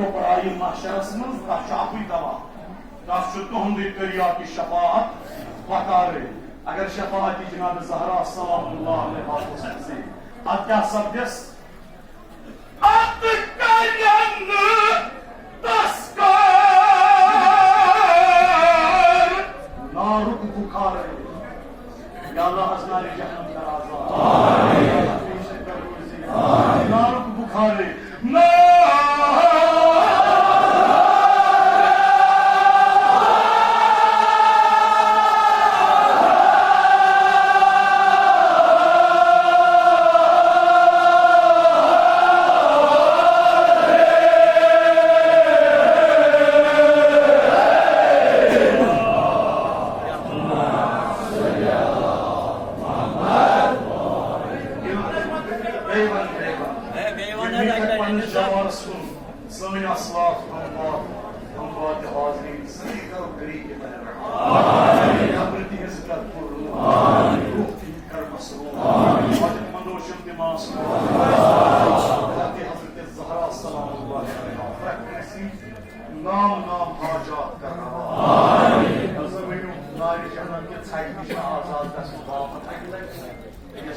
तो पराई महशरस मज तक दवा तस तुंद करिया कि शफात वकार अगर शफात जनाब ज़हरा सलामुल्लाह अलैहा से अत क्या सब्दस अत करन तस्कर नारुक बुखार या अल्लाह हज़नार जहन्नम का आज़ाद आमीन नारुक बुखार ना नाम नाम हाजात कर आजाद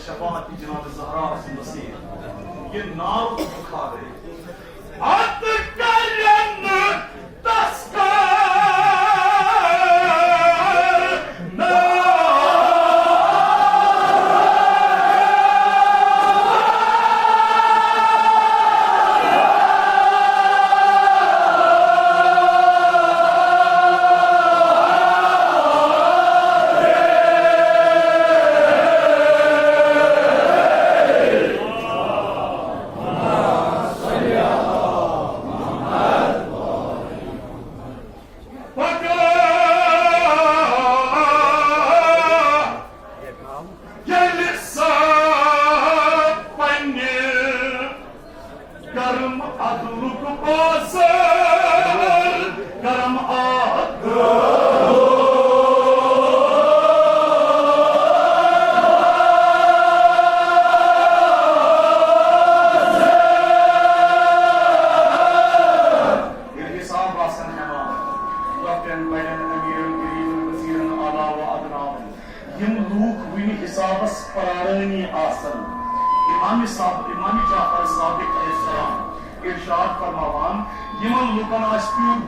शफात जनाब ज़हरा नसीब ये नाम बुखार है अत करन तस्कर इमाम जाफर सादिक अलैहिस्सलाम इरशाद फरमावान यमन लुकन अस्पीड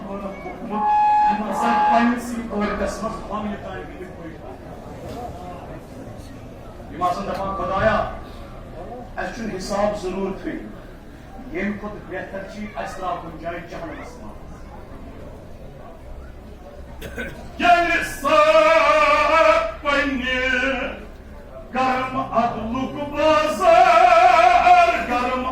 सर पंसी और कसमत हम ये तान की कोई इमाम दफा खुदाया अचुन हिसाब जरूर थी येम खुद बेहतर चीज असरा को जाय जहन्नम असमा यलिसा पन्ने कर्म अदलुक बाजार कर्म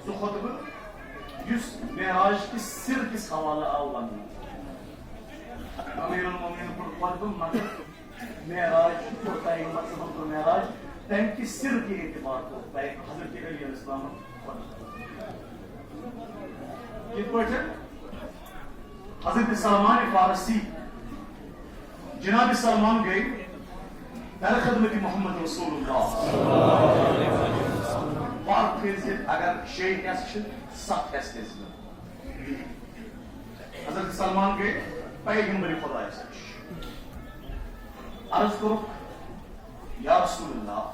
Su khutbı yüz Me'raj ki sir kis havalı avlandı. Amirul Mu'minin khutbı maksud Me'raj, kurtayın maksudu Me'raj, tem ki sir ki itibarı. Belki Hazreti Ali Aleyhisselam'ın Git bakın. Hazreti Salman-ı Farisi Cenab-ı Salman Bey در خدمت محمد رسول الله fark edildi eğer şey yazışın saf testesini. Hazreti Salman Bey Peygamberi Huda yazmış. Arz kurup Ya Resulullah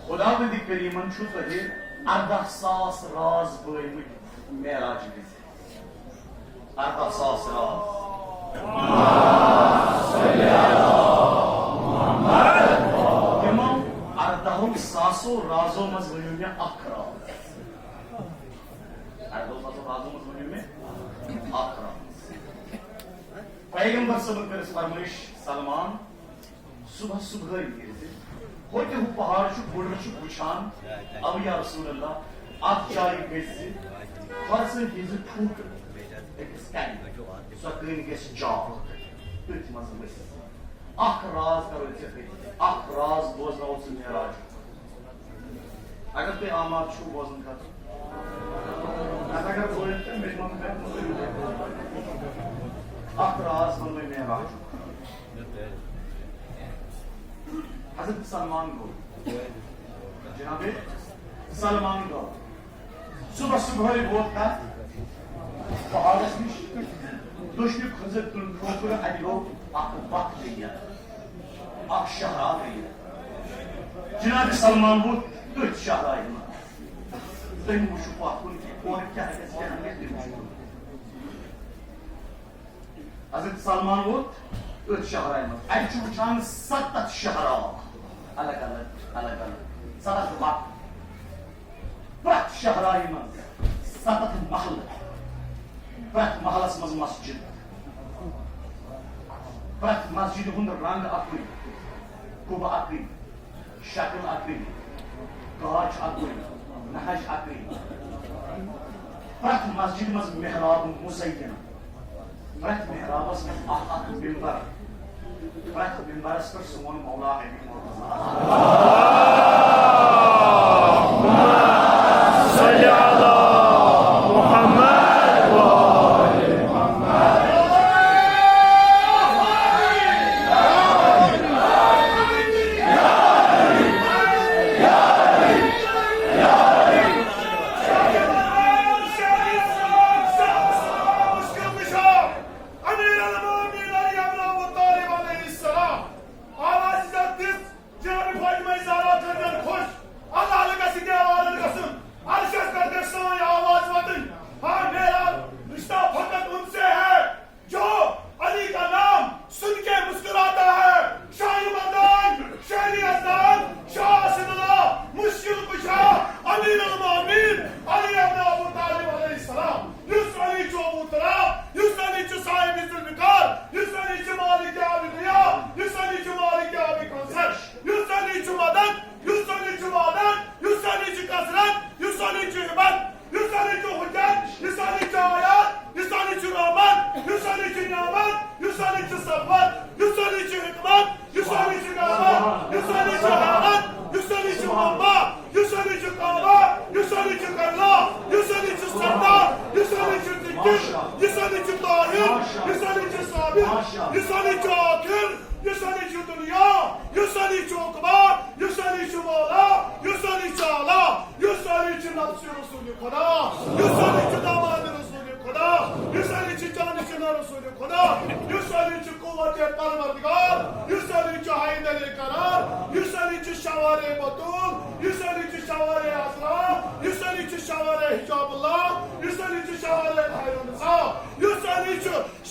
Huda dedikleri manşut ve arda sas raz bölümü Me'raj bizi. Arda sas raz. Ardahum saso razo mazlumine akra. Ardahum saso razo mazlumine akra. Peygamber sallallahu aleyhi ve sellem Salman सुबह सुबह गिरते होते हुए पहाड़ चुप बुढ़ चुप उछान अब या रसूलल्लाह आप चारी बेसे फर्ज हिज ठूट एक स्कैन सकेन गेस जॉब तुझ मजबूत आखराज करो इसे आखराज बोझना उसे मेराज अगर ते आमार छू बोझन खाते अगर बोलते मेजमान में आखराज बोलने Meraj Hazreti Salman go. Cenab-ı Salman go. Subah subahı boğutta pahalasmış. Düştük Hazret'in korkulu adigo akıbat diye. Akşahra diye. Cenab-ı Salman bu dört şahraydı. Ben bu şu fakun ki orkya herkes kendine demiş. Hazreti Salman bu dört şahraydı. El çubuçan sattat şahra. अलग अलग सदक बात प्रत शहराई में सदक महल प्रत महलस मज मस्जिद प्रत मस्जिद हुंद रंग अकली कुब अकली शक्ल अकली गाछ अकली नहज अकली प्रत मस्जिद मज मेहराब मुसैयन प्रत मेहराबस में आह बिंबर प्रत बिंबरस पर सुमन मौला है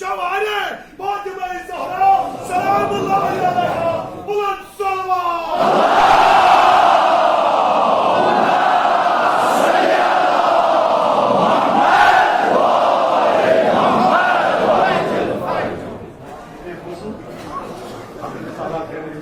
Şavare, Fatıma-i Zahra, selamullahi aleyha,